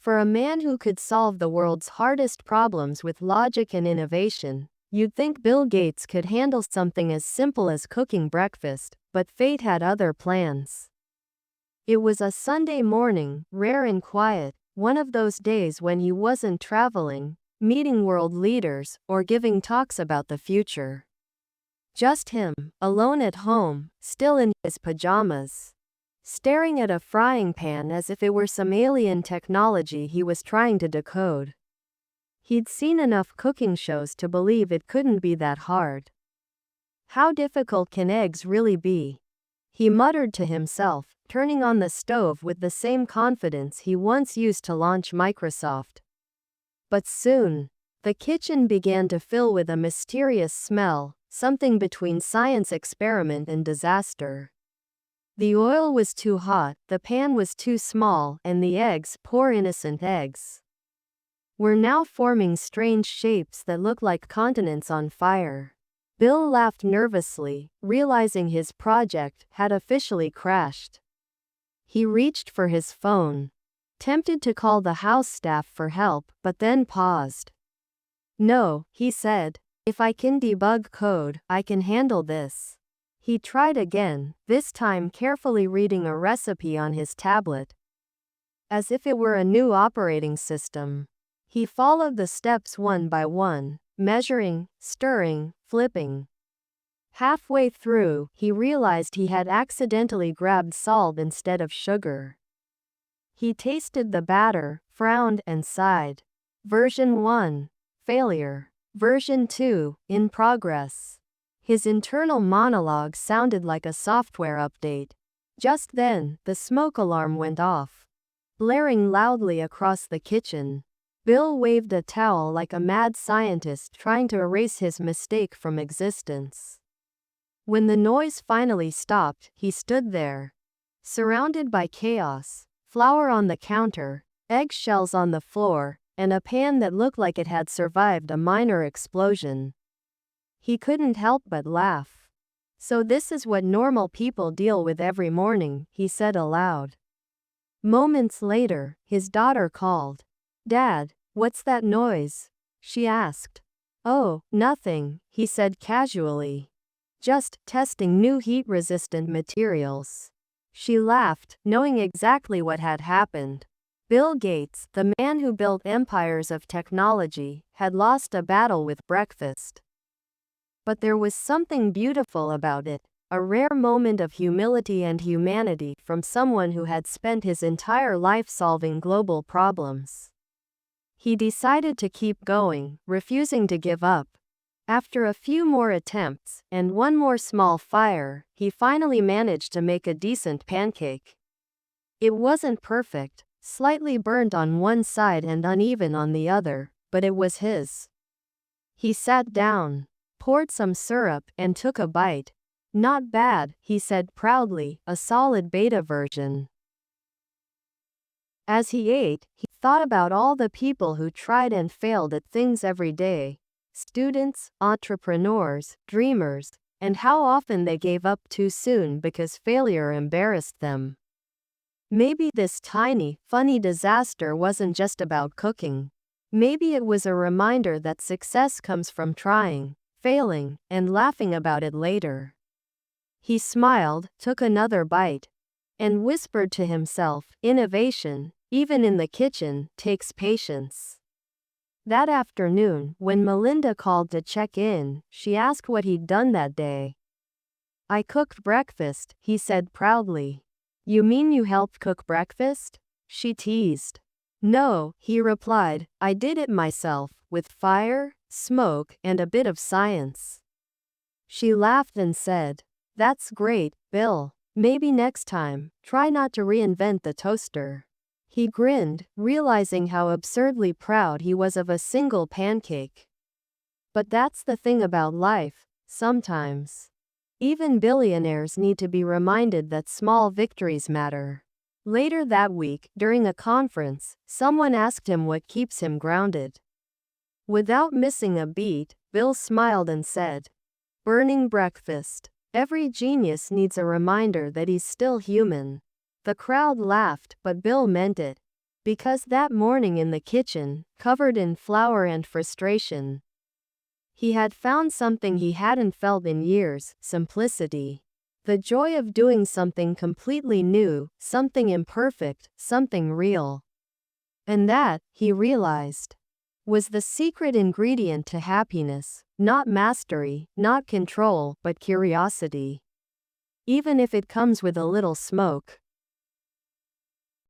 For a man who could solve the world's hardest problems with logic and innovation, you'd think Bill Gates could handle something as simple as cooking breakfast, but fate had other plans. It was a Sunday morning, rare and quiet, one of those days when he wasn't traveling, meeting world leaders, or giving talks about the future. Just him, alone at home, still in his pajamas, staring at a frying pan as if it were some alien technology he was trying to decode. He'd seen enough cooking shows to believe it couldn't be that hard. How difficult can eggs really be? He muttered to himself, turning on the stove with the same confidence he once used to launch Microsoft. But soon, the kitchen began to fill with a mysterious smell, something between science experiment and disaster. The oil was too hot, the pan was too small, and the eggs, poor innocent eggs, were now forming strange shapes that looked like continents on fire. Bill laughed nervously, realizing his project had officially crashed. He reached for his phone, tempted to call the house staff for help, but then paused. "No," he said. "If I can debug code, I can handle this." He tried again, this time carefully reading a recipe on his tablet, as if it were a new operating system. He followed the steps one by one, measuring, stirring, flipping. Halfway through, he realized he had accidentally grabbed salt instead of sugar. He tasted the batter, frowned, and sighed. Version 1. Failure. Version 2. In progress. His internal monologue sounded like a software update. Just then, the smoke alarm went off, blaring loudly across the kitchen. Bill waved a towel like a mad scientist trying to erase his mistake from existence. When the noise finally stopped, he stood there, surrounded by chaos, flour on the counter, eggshells on the floor, and a pan that looked like it had survived a minor explosion. He couldn't help but laugh. "So this is what normal people deal with every morning," he said aloud. Moments later, his daughter called. "Dad, what's that noise?" she asked. "Oh, nothing," he said casually. "Just testing new heat-resistant materials." She laughed, knowing exactly what had happened. Bill Gates, the man who built empires of technology, had lost a battle with breakfast. But there was something beautiful about it, a rare moment of humility and humanity from someone who had spent his entire life solving global problems. He decided to keep going, refusing to give up. After a few more attempts, and one more small fire, he finally managed to make a decent pancake. It wasn't perfect, slightly burnt on one side and uneven on the other, but it was his. He sat down, poured some syrup, and took a bite. "Not bad," he said proudly, "a solid beta version." As he ate, he thought about all the people who tried and failed at things every day. Students, entrepreneurs, dreamers, and how often they gave up too soon because failure embarrassed them. Maybe this tiny, funny disaster wasn't just about cooking. Maybe it was a reminder that success comes from trying, failing, and laughing about it later. He smiled, took another bite, and whispered to himself, "Innovation, even in the kitchen, takes patience." That afternoon, when Melinda called to check in, she asked what he'd done that day. "I cooked breakfast," he said proudly. "You mean you helped cook breakfast?" she teased. "No," he replied, "I did it myself, with fire, smoke, and a bit of science." She laughed and said, "That's great, Bill. Maybe next time, try not to reinvent the toaster." He grinned, realizing how absurdly proud he was of a single pancake. But that's the thing about life, sometimes. Even billionaires need to be reminded that small victories matter. Later that week, during a conference, someone asked him what keeps him grounded. Without missing a beat, Bill smiled and said, "Burning breakfast." Every genius needs a reminder that he's still human. The crowd laughed, but Bill meant it. Because that morning in the kitchen, covered in flour and frustration, he had found something he hadn't felt in years: simplicity. The joy of doing something completely new, something imperfect, something real. And that, he realized, was the secret ingredient to happiness. Not mastery, not control, but curiosity. Even if it comes with a little smoke.